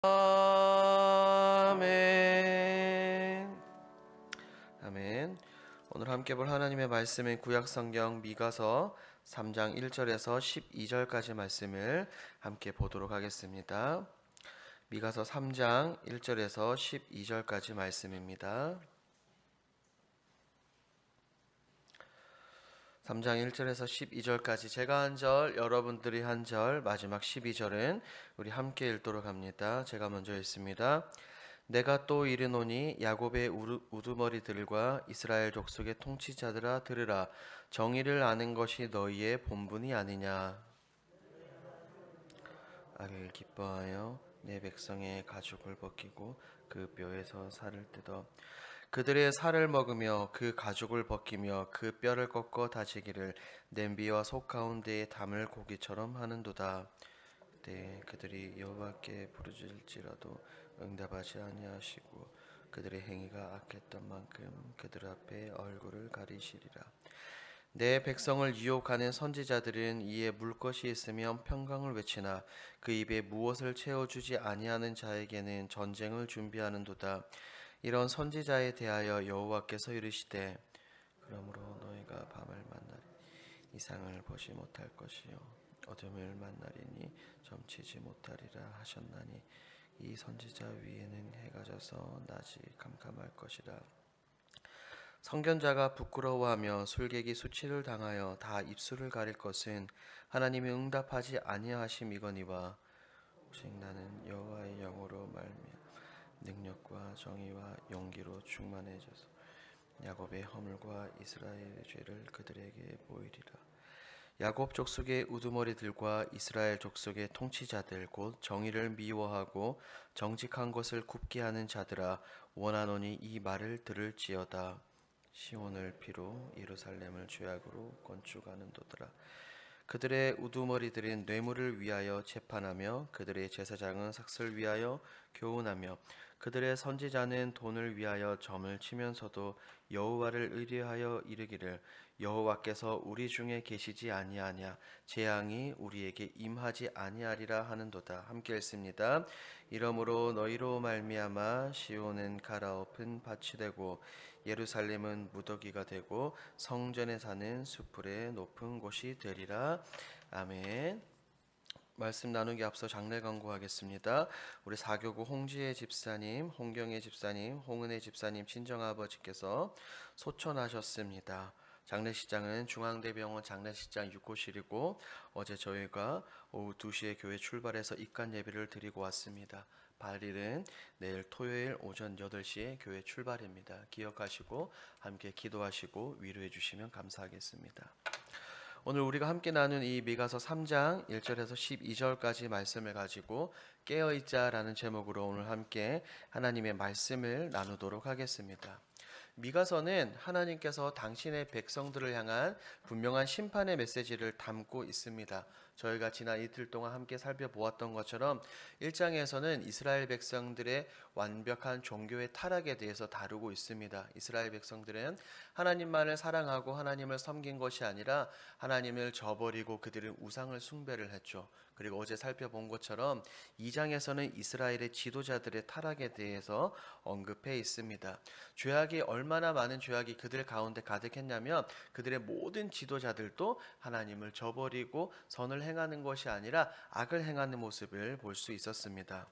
아멘. 아멘. 오늘 함께 볼 하나님의 말씀은 구약성경 미가서 3장 1절에서 12절까지 말씀을 함께 보도록 하겠습니다. 미가서 3장 1절에서 12절까지 말씀입니다. 3장 1절에서 12절까지 제가 한 절, 여러분들이 한 절, 마지막 12절은 우리 함께 읽도록 합니다. 제가 먼저 읽습니다. 내가 또 이르노니 야곱의 우두머리들과 이스라엘 족속의 통치자들아 들으라. 정의를 아는 것이 너희의 본분이 아니냐. 악을 기뻐하여 내 백성의 가죽을 벗기고 그 뼈에서 살을 뜯어 그들의 살을 먹으며 그 가죽을 벗기며 그 뼈를 꺾어 다지기를 냄비와 속 가운데에 담을 고기처럼 하는도다. 그때 그들이 여호와께 부르짖을지라도 응답하지 아니하시고 그들의 행위가 악했던 만큼 그들 앞에 얼굴을 가리시리라. 내 백성을 유혹하는 선지자들은 이에 물 것이 있으면 평강을 외치나 그 입에 무엇을 채워주지 아니하는 자에게는 전쟁을 준비하는도다. 이런 선지자에 대하여 여호와께서 이르시되 그러므로 너희가 밤을 만나리 이상을 보지 못할 것이요 어둠을 만나리니 점치지 못하리라 하셨나니 이 선지자 위에는 해가 져서 낮이 캄캄할 것이라. 선견자가 부끄러워하며 술객이 수치를 당하여 다 입술을 가릴 것은 하나님이 응답하지 아니하심이거니와 오직 나는 여호와의 영으로 말미암아 능력과 정의와 용기로 충만해져서 야곱의 허물과 이스라엘의 죄를 그들에게 보이리라. 야곱 족속의 우두머리들과 이스라엘 족속의 통치자들 곧 정의를 미워하고 정직한 것을 굽게 하는 자들아 원하노니 이 말을 들을지어다. 시온을 피로 예루살렘을 죄악으로 건축하는도더라. 그들의 우두머리들은 뇌물을 위하여 재판하며 그들의 제사장은 삭슬 위하여 교훈하며 그들의 선지자는 돈을 위하여 점을 치면서도 여호와를 의뢰하여 이르기를 여호와께서 우리 중에 계시지 아니하냐 재앙이 우리에게 임하지 아니하리라 하는도다. 함께 읽습니다. 이러므로 너희로 말미암아 시온은 갈아엎은 밭이 되고 예루살렘은 무더기가 되고 성전에 사는 숲풀의 높은 곳이 되리라. 아멘. 말씀 나누기 앞서 장례 광고하겠습니다. 우리 사교구 홍지혜 집사님, 홍경혜 집사님, 홍은혜 집사님 친정아버지께서 소천하셨습니다. 장례식장은 중앙대병원 장례식장 6호실이고 어제 저희가 오후 2시에 교회 출발해서 입간 예배를 드리고 왔습니다. 발일은 내일 토요일 오전 8시에 교회 출발입니다. 기억하시고 함께 기도하시고 위로해 주시면 감사하겠습니다. 오늘 우리가 함께 나눈 이 미가서 3장 1절에서 12절까지 말씀을 가지고 깨어있자라는 제목으로 오늘 함께 하나님의 말씀을 나누도록 하겠습니다. 미가서는 하나님께서 당신의 백성들을 향한 분명한 심판의 메시지를 담고 있습니다. 저희가 지난 이틀 동안 함께 살펴보았던 것처럼 1장에서는 이스라엘 백성들의 완벽한 종교의 타락에 대해서 다루고 있습니다. 이스라엘 백성들은 하나님만을 사랑하고 하나님을 섬긴 것이 아니라 하나님을 저버리고 그들은 우상을 숭배를 했죠. 그리고 어제 살펴본 것처럼 2장에서는 이스라엘의 지도자들의 타락에 대해서 언급해 있습니다. 죄악이 얼마나 많은 죄악이 그들 가운데 가득했냐면 그들의 모든 지도자들도 하나님을 저버리고 선을 행하는 것이 아니라 악을 행하는 모습을 볼 수 있었습니다.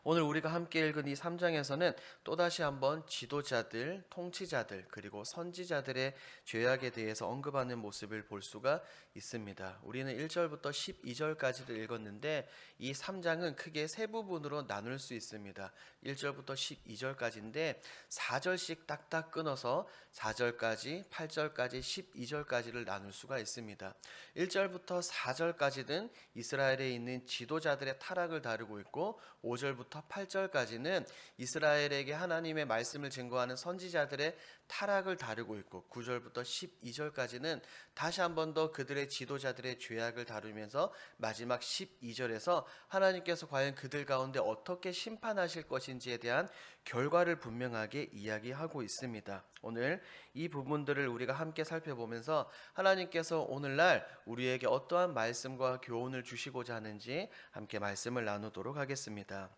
오늘 우리가 함께 읽은 이 3장에서는 또다시 한번 지도자들, 통치자들, 그리고 선지자들의 죄악에 대해서 언급하는 모습을 볼 수가 있습니다. 우리는 1절부터 12절까지를 읽었는데 이 3장은 크게 세 부분으로 나눌 수 있습니다. 1절부터 12절까지인데 4절씩 딱딱 끊어서 4절까지, 8절까지, 12절까지를 나눌 수가 있습니다. 1절부터 4절까지는 이스라엘에 있는 지도자들의 타락을 다루고 있고 5절부터 1절부터 8절까지는 이스라엘에게 하나님의 말씀을 증거하는 선지자들의 타락을 다루고 있고 9절부터 12절까지는 다시 한 번 더 그들의 지도자들의 죄악을 다루면서 마지막 12절에서 하나님께서 과연 그들 가운데 어떻게 심판하실 것인지에 대한 결과를 분명하게 이야기하고 있습니다. 오늘 이 부분들을 우리가 함께 살펴보면서 하나님께서 오늘날 우리에게 어떠한 말씀과 교훈을 주시고자 하는지 함께 말씀을 나누도록 하겠습니다.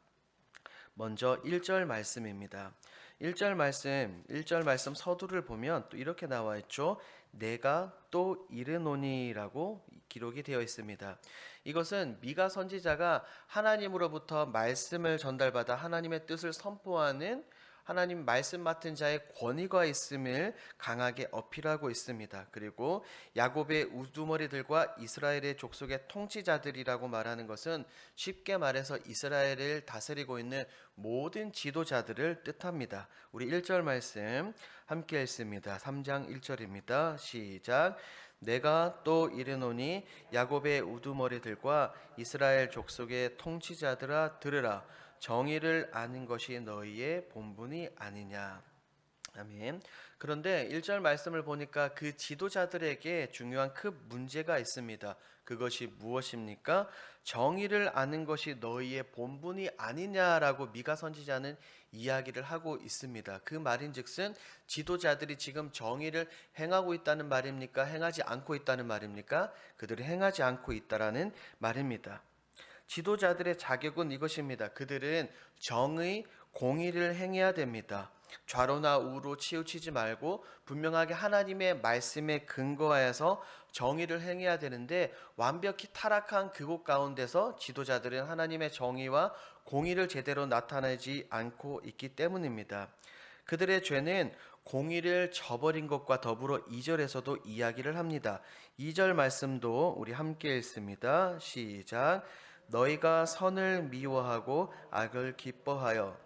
먼저 1절 말씀입니다. 1절 말씀 서두를 보면 또 이렇게 나와 있죠. 내가 또 이르노니라고 기록이 되어 있습니다. 이것은 미가 선지자가 하나님으로부터 말씀을 전달받아 하나님의 뜻을 선포하는 하나님 말씀 맡은 자의 권위가 있음을 강하게 어필하고 있습니다. 그리고 야곱의 우두머리들과 이스라엘의 족속의 통치자들이라고 말하는 것은 쉽게 말해서 이스라엘을 다스리고 있는 모든 지도자들을 뜻합니다. 우리 1절 말씀 함께 읽습니다. 3장 1절입니다. 시작. 내가 또 이르노니 야곱의 우두머리들과 이스라엘 족속의 통치자들아 들으라. 정의를 아는 것이 너희의 본분이 아니냐. 아멘. 그런데 1절 말씀을 보니까 그 지도자들에게 중요한 큰 문제가 있습니다. 그것이 무엇입니까? 정의를 아는 것이 너희의 본분이 아니냐라고 미가 선지자는 이야기를 하고 있습니다. 그 말인즉슨 지도자들이 지금 정의를 행하고 있다는 말입니까? 행하지 않고 있다는 말입니까? 그들이 행하지 않고 있다라는 말입니다. 지도자들의 자격은 이것입니다. 그들은 정의, 공의를 행해야 됩니다. 좌로나 우로 치우치지 말고 분명하게 하나님의 말씀에 근거하여서 정의를 행해야 되는데 완벽히 타락한 그곳 가운데서 지도자들은 하나님의 정의와 공의를 제대로 나타내지 않고 있기 때문입니다. 그들의 죄는 공의를 저버린 것과 더불어 2절에서도 이야기를 합니다. 2절 말씀도 우리 함께 읽습니다. 시작. 너희가 선을 미워하고 악을 기뻐하여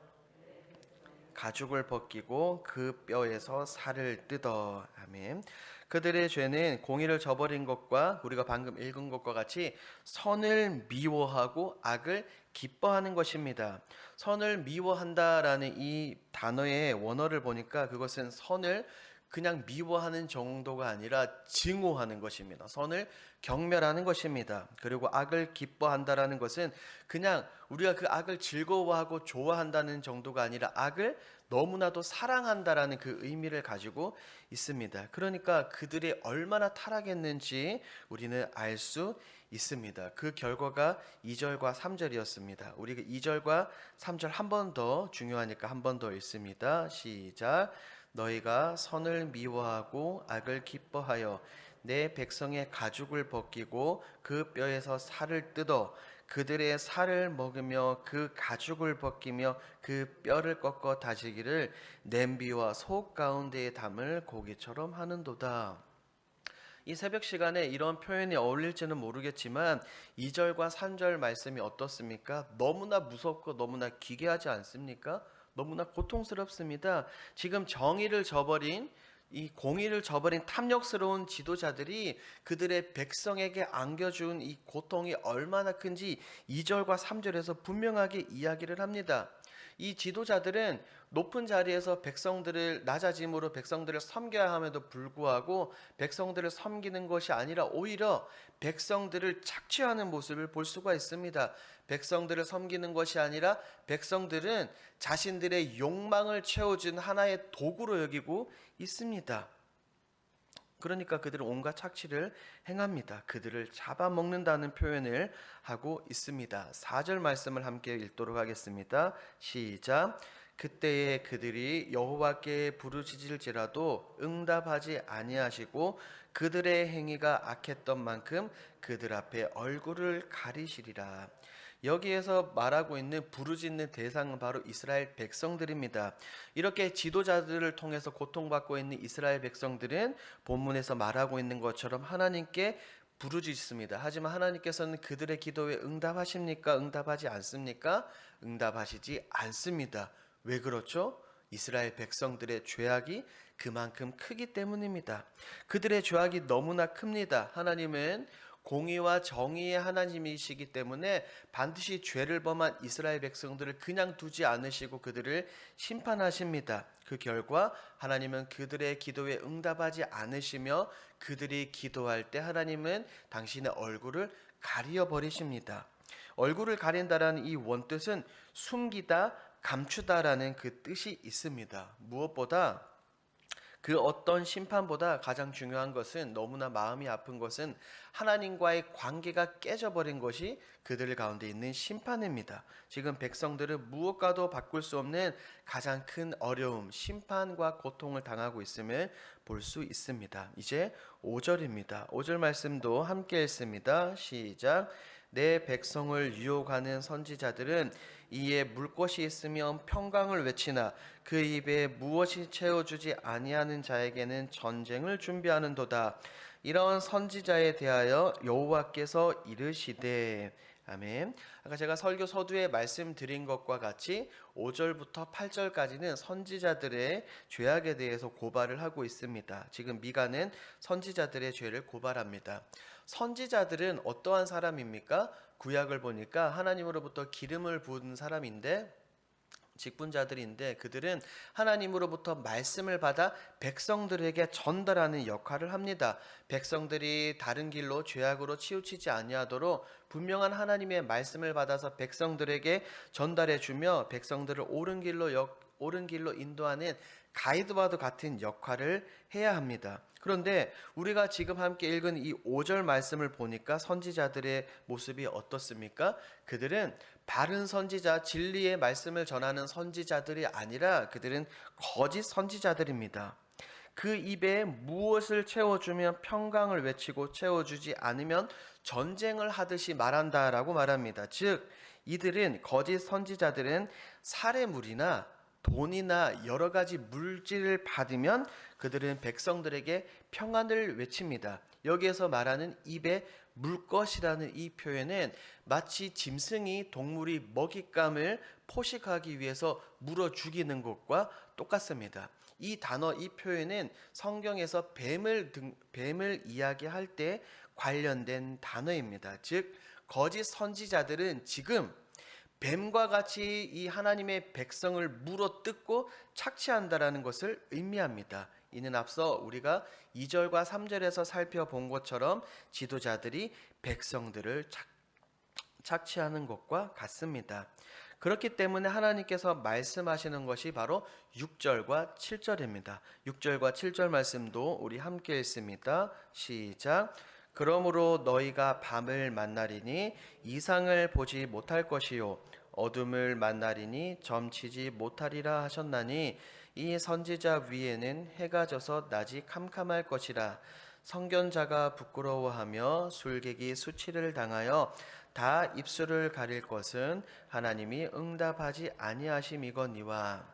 가죽을 벗기고 그 뼈에서 살을 뜯어. 아멘. 그들의 죄는 공의를 저버린 것과 우리가 방금 읽은 것과 같이 선을 미워하고 악을 기뻐하는 것입니다. 선을 미워한다라는 이 단어의 원어를 보니까 그것은 선을 그냥 미워하는 정도가 아니라 증오하는 것입니다. 선을 경멸하는 것입니다. 그리고 악을 기뻐한다라는 것은 그냥 우리가 그 악을 즐거워하고 좋아한다는 정도가 아니라 악을 너무나도 사랑한다라는 그 의미를 가지고 있습니다. 그러니까 그들이 얼마나 타락했는지 우리는 알 수 있습니다. 그 결과가 2절과 3절이었습니다. 우리 2절과 3절 한 번 더 중요하니까 한 번 더 읽습니다. 시작. 너희가 선을 미워하고 악을 기뻐하여 내 백성의 가죽을 벗기고 그 뼈에서 살을 뜯어 그들의 살을 먹으며 그 가죽을 벗기며 그 뼈를 꺾어 다지기를 냄비와 속 가운데에 담을 고기처럼 하는도다. 이 새벽 시간에 이런 표현이 어울릴지는 모르겠지만 2절과 3절 말씀이 어떻습니까? 너무나 무섭고 너무나 기괴하지 않습니까? 너무나 고통스럽습니다. 지금 정의를 저버린 이 공의를 저버린 탐욕스러운 지도자들이 그들의 백성에게 안겨준 이 고통이 얼마나 큰지 2절과 3절에서 분명하게 이야기를 합니다. 이 지도자들은 높은 자리에서 백성들을 낮아짐으로 백성들을 섬겨야 함에도 불구하고 백성들을 섬기는 것이 아니라 오히려 백성들을 착취하는 모습을 볼 수가 있습니다. 백성들을 섬기는 것이 아니라 백성들은 자신들의 욕망을 채워준 하나의 도구로 여기고 있습니다. 그러니까 그들은 온갖 착취를 행합니다. 그들을 잡아먹는다는 표현을 하고 있습니다. 4절 말씀을 함께 읽도록 하겠습니다. 시작. 그때에 그들이 여호와께 부르짖을지라도 응답하지 아니하시고 그들의 행위가 악했던 만큼 그들 앞에 얼굴을 가리시리라. 여기에서 말하고 있는 부르짖는 대상은 바로 이스라엘 백성들입니다. 이렇게 지도자들을 통해서 고통받고 있는 이스라엘 백성들은 본문에서 말하고 있는 것처럼 하나님께 부르짖습니다. 하지만 하나님께서는 그들의 기도에 응답하십니까? 응답하지 않습니까? 응답하시지 않습니다. 왜 그렇죠? 이스라엘 백성들의 죄악이 그만큼 크기 때문입니다. 그들의 죄악이 너무나 큽니다. 하나님은 공의와 정의의 하나님이시기 때문에 반드시 죄를 범한 이스라엘 백성들을 그냥 두지 않으시고 그들을 심판하십니다. 그 결과 하나님은 그들의 기도에 응답하지 않으시며 그들이 기도할 때 하나님은 당신의 얼굴을 가리어 버리십니다. 얼굴을 가린다라는 이 원뜻은 숨기다, 감추다라는 그 뜻이 있습니다. 무엇보다 그 어떤 심판보다 가장 중요한 것은, 너무나 마음이 아픈 것은 하나님과의 관계가 깨져버린 것이 그들 가운데 있는 심판입니다. 지금 백성들은 무엇과도 바꿀 수 없는 가장 큰 어려움, 심판과 고통을 당하고 있음을 볼 수 있습니다. 이제 5절입니다. 5절 말씀도 함께 읽습니다. 시작. 내 백성을 유혹하는 선지자들은 이에 물 것이 있으면 평강을 외치나 그 입에 무엇이 채워주지 아니하는 자에게는 전쟁을 준비하는도다. 이런 선지자에 대하여 여호와께서 이르시되. 아멘. 아까 제가 설교 서두에 말씀드린 것과 같이 5절부터 8절까지는 선지자들의 죄악에 대해서 고발을 하고 있습니다. 지금 미가는 선지자들의 죄를 고발합니다. 선지자들은 어떠한 사람입니까? 구약을 보니까 하나님으로부터 기름을 부은 사람인데, 직분자들인데, 그들은 하나님으로부터 말씀을 받아 백성들에게 전달하는 역할을 합니다. 백성들이 다른 길로 죄악으로 치우치지 아니하도록 분명한 하나님의 말씀을 받아서 백성들에게 전달해 주며 백성들을 옳은 길로 인도하는 가이드와도 같은 역할을 해야 합니다. 그런데 우리가 지금 함께 읽은 이 5절 말씀을 보니까 선지자들의 모습이 어떻습니까? 그들은 바른 선지자, 진리의 말씀을 전하는 선지자들이 아니라 그들은 거짓 선지자들입니다. 그 입에 무엇을 채워주면 평강을 외치고 채워주지 않으면 전쟁을 하듯이 말한다라고 말합니다. 즉 이들은, 거짓 선지자들은 사례물이나 돈이나 여러 가지 물질을 받으면 그들은 백성들에게 평안을 외칩니다. 여기에서 말하는 입에 물 것이라는 이 표현은 마치 짐승이 동물이 먹잇감을 포식하기 위해서 물어 죽이는 것과 똑같습니다. 이 단어, 이 표현은 성경에서 뱀을 이야기할 때 관련된 단어입니다. 즉 거짓 선지자들은 지금 뱀과 같이 이 하나님의 백성을 물어뜯고 착취한다라는 것을 의미합니다. 이는 앞서 우리가 2절과 3절에서 살펴본 것처럼 지도자들이 백성들을 착취하는 것과 같습니다. 그렇기 때문에 하나님께서 말씀하시는 것이 바로 6절과 7절입니다. 6절과 7절 말씀도 우리 함께 읽습니다. 시작. 그러므로 너희가 밤을 만나리니 이상을 보지 못할 것이요 어둠을 만나리니 점치지 못하리라 하셨나니 이 선지자 위에는 해가 져서 낮이 캄캄할 것이라. 선견자가 부끄러워하며 술객이 수치를 당하여 다 입술을 가릴 것은 하나님이 응답하지 아니하심이거니와.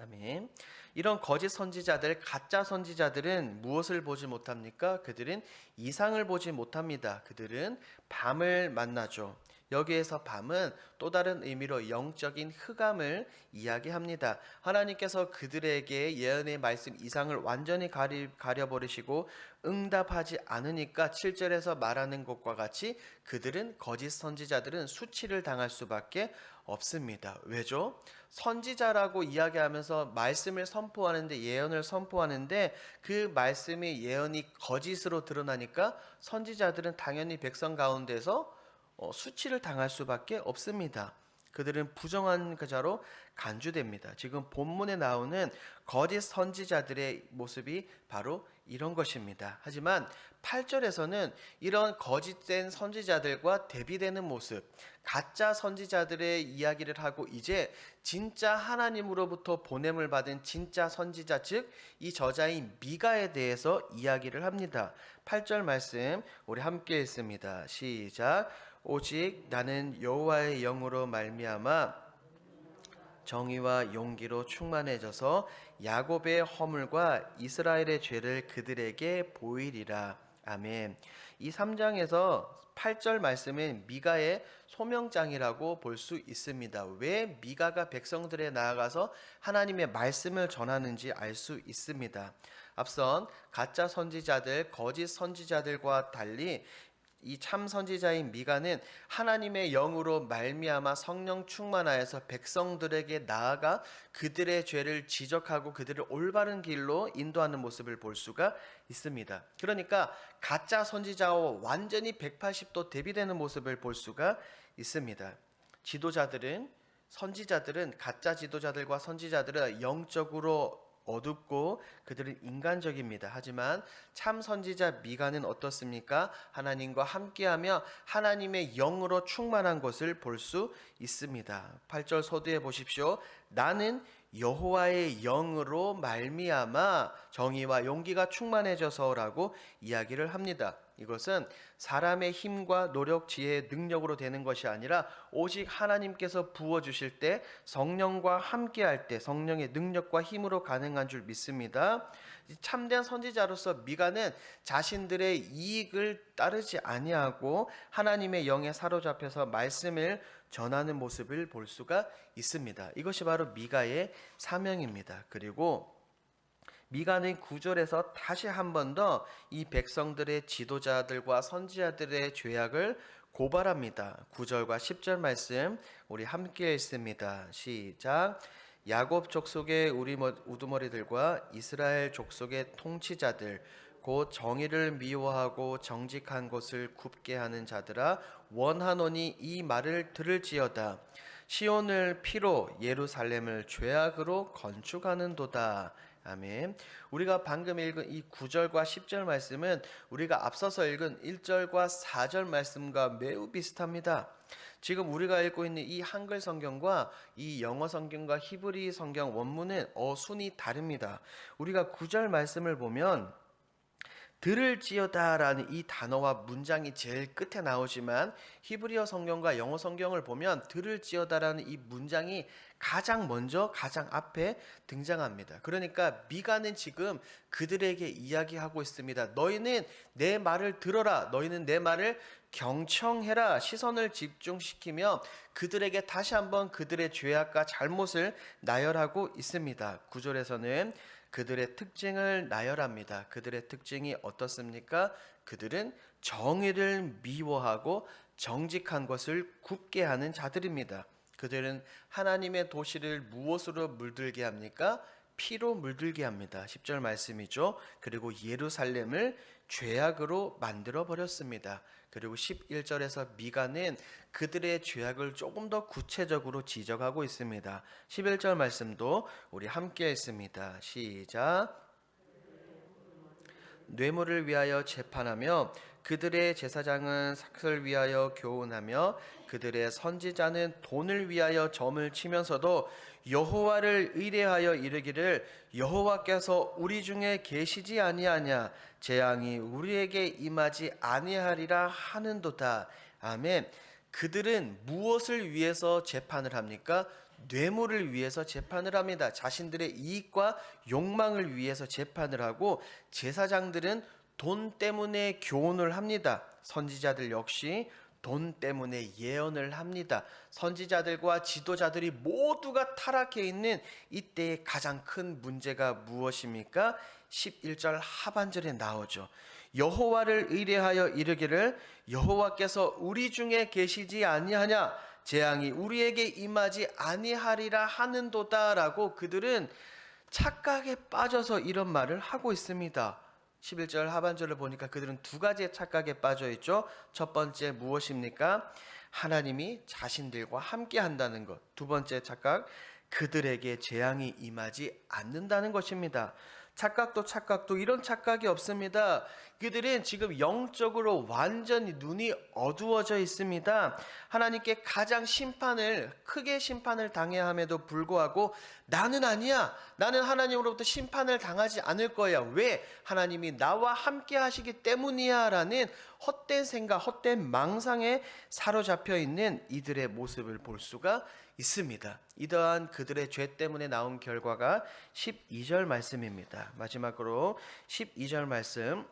아멘. 이런 거짓 선지자들, 가짜 선지자들은 무엇을 보지 못합니까? 그들은 이상을 보지 못합니다. 그들은 밤을 만나죠. 여기에서 밤은 또 다른 의미로 영적인 흑암을 이야기합니다. 하나님께서 그들에게 예언의 말씀 이상을 완전히 가려버리시고 응답하지 않으니까 7절에서 말하는 것과 같이 그들은, 거짓 선지자들은 수치를 당할 수밖에 없습니다. 왜죠? 선지자라고 이야기하면서 말씀을 선포하는데, 예언을 선포하는데 그 말씀의 예언이 거짓으로 드러나니까 선지자들은 당연히 백성 가운데서 수치를 당할 수밖에 없습니다. 그들은 부정한 자로 간주됩니다. 지금 본문에 나오는 거짓 선지자들의 모습이 바로 이런 것입니다. 하지만 8절에서는 이런 거짓된 선지자들과 대비되는 모습, 가짜 선지자들의 이야기를 하고 이제 진짜 하나님으로부터 보냄을 받은 진짜 선지자, 즉 이 저자인 미가에 대해서 이야기를 합니다. 8절 말씀 우리 함께 읽습니다. 시작. 오직 나는 여호와의 영으로 말미암아 정의와 용기로 충만해져서 야곱의 허물과 이스라엘의 죄를 그들에게 보이리라. 아멘. 이 3장에서 8절 말씀은 미가의 소명장이라고 볼 수 있습니다. 왜 미가가 백성들에 나아가서 하나님의 말씀을 전하는지 알 수 있습니다. 앞선 가짜 선지자들, 거짓 선지자들과 달리 이 참 선지자인 미가는 하나님의 영으로 말미암아 성령 충만하여서 백성들에게 나아가 그들의 죄를 지적하고 그들을 올바른 길로 인도하는 모습을 볼 수가 있습니다. 그러니까 가짜 선지자와 완전히 180도 대비되는 모습을 볼 수가 있습니다. 선지자들은 가짜 지도자들과 선지자들은 영적으로 어둡고 그들은 인간적입니다. 하지만 참 선지자 미가는 어떻습니까? 하나님과 함께하며 하나님의 영으로 충만한 것을 볼 수 있습니다. 8절 서두에 보십시오. 나는 여호와의 영으로 말미암아 정의와 용기가 충만해져서라고 이야기를 합니다. 이것은 사람의 힘과 노력, 지혜, 능력으로 되는 것이 아니라 오직 하나님께서 부어주실 때 성령과 함께할 때 성령의 능력과 힘으로 가능한 줄 믿습니다. 참된 선지자로서 미가는 자신들의 이익을 따르지 아니하고 하나님의 영에 사로잡혀서 말씀을 전하는 모습을 볼 수가 있습니다. 이것이 바로 미가의 사명입니다. 그리고 미가는 9절에서 다시 한 번 더 이 백성들의 지도자들과 선지자들의 죄악을 고발합니다. 9절과 10절 말씀 우리 함께 읽습니다. 시작. 야곱 족속의 우두머리들과 이스라엘 족속의 통치자들 곧 정의를 미워하고 정직한 것을 굽게 하는 자들아 원하노니 이 말을 들을지어다. 시온을 피로 예루살렘을 죄악으로 건축하는도다. 아멘. 우리가 방금 읽은 이 9절과 10절 말씀은 우리가 앞서서 읽은 1절과 4절 말씀과 매우 비슷합니다. 지금 우리가 읽고 있는 이 한글 성경과 이 영어 성경과 히브리 성경 원문은 어순이 다릅니다. 우리가 9절 말씀을 보면 들을지어다라는 이 단어와 문장이 제일 끝에 나오지만 히브리어 성경과 영어 성경을 보면 들을지어다라는 이 문장이 가장 먼저 가장 앞에 등장합니다. 그러니까 미가는 지금 그들에게 이야기하고 있습니다. 너희는 내 말을 들어라. 너희는 내 말을 경청해라. 시선을 집중시키며 그들에게 다시 한번 그들의 죄악과 잘못을 나열하고 있습니다. 9절에서는 그들의 특징을 나열합니다. 그들의 특징이 어떻습니까? 그들은 정의를 미워하고 정직한 것을 굽게 하는 자들입니다. 그들은 하나님의 도시를 무엇으로 물들게 합니까? 피로 물들게 합니다. 10절 말씀이죠. 그리고 예루살렘을 죄악으로 만들어 버렸습니다. 그리고 11절에서 미가는 그들의 죄악을 조금 더 구체적으로 지적하고 있습니다. 11절 말씀도 우리 함께 읽습니다. 시작. 뇌물을 위하여 재판하며 그들의 제사장은 삭을 위하여 교훈하며 그들의 선지자는 돈을 위하여 점을 치면서도 여호와를 의뢰하여 이르기를 여호와께서 우리 중에 계시지 아니하냐 재앙이 우리에게 임하지 아니하리라 하는도다. 아멘. 그들은 무엇을 위해서 재판을 합니까? 뇌물을 위해서 재판을 합니다. 자신들의 이익과 욕망을 위해서 재판을 하고 제사장들은 돈 때문에 교훈을 합니다. 선지자들 역시 돈 때문에 예언을 합니다. 선지자들과 지도자들이 모두가 타락해 있는 이때의 가장 큰 문제가 무엇입니까? 11절 하반절에 나오죠. 여호와를 의뢰하여 이르기를 여호와께서 우리 중에 계시지 아니하냐 재앙이 우리에게 임하지 아니하리라 하는도다라고 그들은 착각에 빠져서 이런 말을 하고 있습니다. 11절 하반절을 보니까 그들은 두 가지의 착각에 빠져 있죠. 첫 번째 무엇입니까? 하나님이 자신들과 함께 한다는 것. 두 번째 착각, 그들에게 재앙이 임하지 않는다는 것입니다. 착각도 이런 착각이 없습니다. 그들은 지금 영적으로 완전히 눈이 어두워져 있습니다. 하나님께 가장 크게 심판을 당해야 함에도 불구하고 나는 아니야. 나는 하나님으로부터 심판을 당하지 않을 거야. 왜? 하나님이 나와 함께 하시기 때문이야 라는 헛된 생각, 헛된 망상에 사로잡혀 있는 이들의 모습을 볼 수가 있습니다. 이러한 그들의 죄 때문에 나온 결과가 12절 말씀입니다. 마지막으로 12절 말씀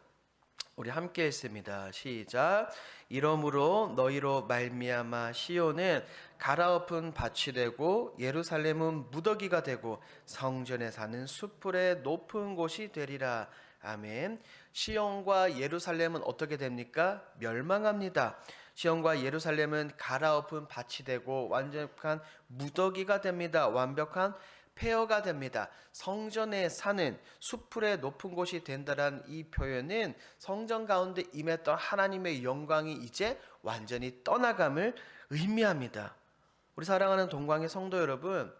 우리 함께 읽습니다. 시작. 이러므로 너희로 말미암아 시온은 갈아엎은 밭이 되고 예루살렘은 무더기가 되고 성전에 사는 숯불의 높은 곳이 되리라. 아멘. 시온과 예루살렘은 어떻게 됩니까? 멸망합니다. 시온과 예루살렘은 갈아엎은 밭이 되고 완벽한 무더기가 됩니다. 완벽한 폐허가 됩니다. 성전에 사는 수풀의 높은 곳이 된다란 이 표현은 성전 가운데 임했던 하나님의 영광이 이제 완전히 떠나감을 의미합니다. 우리 사랑하는 동광의 성도 여러분,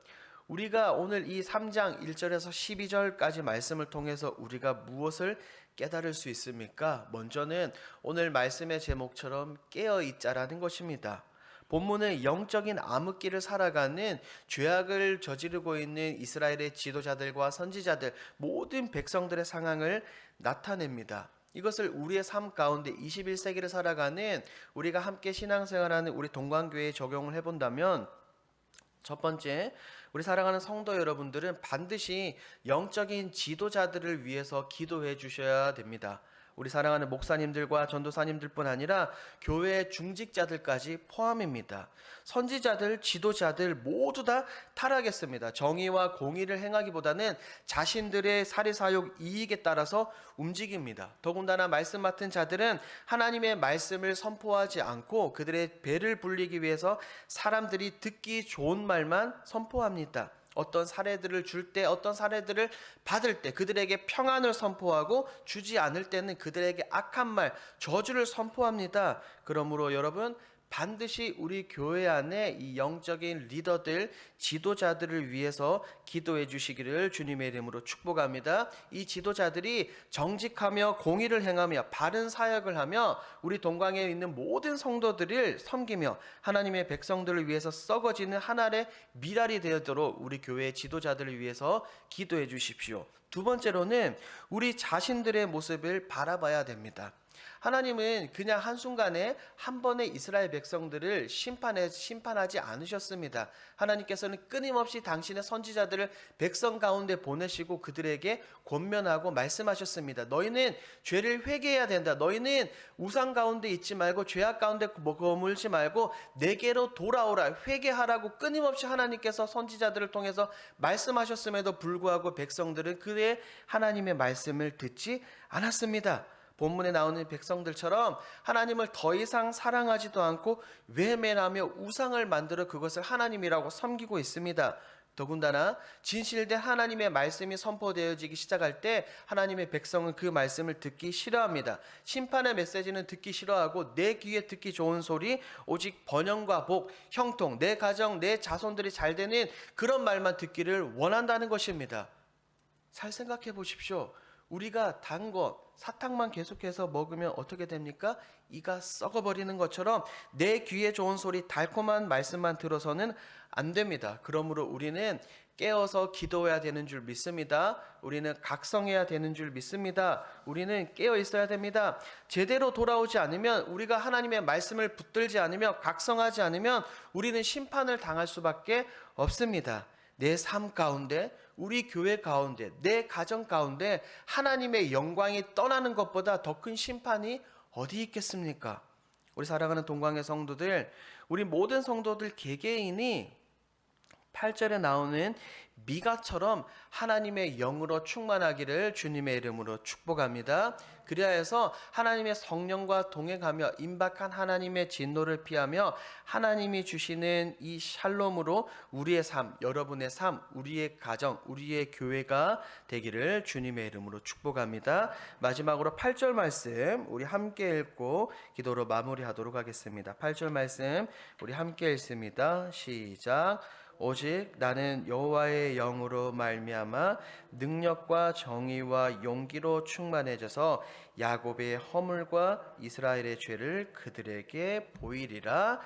우리가 오늘 이 3장 1절에서 12절까지 말씀을 통해서 우리가 무엇을 깨달을 수 있습니까? 먼저는 오늘 말씀의 제목처럼 깨어있자라는 것입니다. 본문은 영적인 암흑기를 살아가는 죄악을 저지르고 있는 이스라엘의 지도자들과 선지자들, 모든 백성들의 상황을 나타냅니다. 이것을 우리의 삶 가운데 21세기를 살아가는 우리가 함께 신앙생활하는 우리 동광교회에 적용을 해본다면, 첫 번째, 우리 사랑하는 성도 여러분들은 반드시 영적인 지도자들을 위해서 기도해 주셔야 됩니다. 우리 사랑하는 목사님들과 전도사님들뿐 아니라 교회의 중직자들까지 포함입니다. 선지자들, 지도자들 모두 다 타락했습니다. 정의와 공의를 행하기보다는 자신들의 사리사욕 이익에 따라서 움직입니다. 더군다나 말씀 맡은 자들은 하나님의 말씀을 선포하지 않고 그들의 배를 불리기 위해서 사람들이 듣기 좋은 말만 선포합니다. 어떤 사례들을 줄 때, 어떤 사례들을 받을 때 그들에게 평안을 선포하고, 주지 않을 때는 그들에게 악한 말, 저주를 선포합니다. 그러므로 여러분, 반드시 우리 교회 안에 이 영적인 리더들, 지도자들을 위해서 기도해 주시기를 주님의 이름으로 축복합니다. 이 지도자들이 정직하며 공의를 행하며 바른 사역을 하며 우리 동광에 있는 모든 성도들을 섬기며 하나님의 백성들을 위해서 썩어지는 한 알의 미랄이 되도록 우리 교회의 지도자들을 위해서 기도해 주십시오. 두 번째로는 우리 자신들의 모습을 바라봐야 됩니다. 하나님은 그냥 한순간에 한 번에 이스라엘 백성들을 심판하지 않으셨습니다. 하나님께서는 끊임없이 당신의 선지자들을 백성 가운데 보내시고 그들에게 권면하고 말씀하셨습니다. 너희는 죄를 회개해야 된다. 너희는 우상 가운데 있지 말고 죄악 가운데 머물지 말고 내게로 돌아오라. 회개하라고 끊임없이 하나님께서 선지자들을 통해서 말씀하셨음에도 불구하고 백성들은 그의 하나님의 말씀을 듣지 않았습니다. 본문에 나오는 백성들처럼 하나님을 더 이상 사랑하지도 않고 외면하며 우상을 만들어 그것을 하나님이라고 섬기고 있습니다. 더군다나 진실된 하나님의 말씀이 선포되어지기 시작할 때 하나님의 백성은 그 말씀을 듣기 싫어합니다. 심판의 메시지는 듣기 싫어하고 내 귀에 듣기 좋은 소리, 오직 번영과 복, 형통, 내 가정, 내 자손들이 잘 되는 그런 말만 듣기를 원한다는 것입니다. 잘 생각해 보십시오. 우리가 단 거, 사탕만 계속해서 먹으면 어떻게 됩니까? 이가 썩어버리는 것처럼 내 귀에 좋은 소리, 달콤한 말씀만 들어서는 안 됩니다. 그러므로 우리는 깨어서 기도해야 되는 줄 믿습니다. 우리는 각성해야 되는 줄 믿습니다. 우리는 깨어 있어야 됩니다. 제대로 돌아오지 않으면, 우리가 하나님의 말씀을 붙들지 않으면, 각성하지 않으면 우리는 심판을 당할 수밖에 없습니다. 내 삶 가운데, 우리 교회 가운데, 내 가정 가운데 하나님의 영광이 떠나는 것보다 더 큰 심판이 어디 있겠습니까? 우리 사랑하는 동광의 성도들, 우리 모든 성도들 개개인이 8절에 나오는 미가처럼 하나님의 영으로 충만하기를 주님의 이름으로 축복합니다. 그리하여서 하나님의 성령과 동행하며 임박한 하나님의 진노를 피하며 하나님이 주시는 이 샬롬으로 우리의 삶, 여러분의 삶, 우리의 가정, 우리의 교회가 되기를 주님의 이름으로 축복합니다. 마지막으로 8절 말씀 우리 함께 읽고 기도로 마무리하도록 하겠습니다. 8절 말씀 우리 함께 읽습니다. 시작. 오직 나는 여호와의 영으로 말미암아 능력과 정의와 용기로 충만해져서 야곱의 허물과 이스라엘의 죄를 그들에게 보이리라.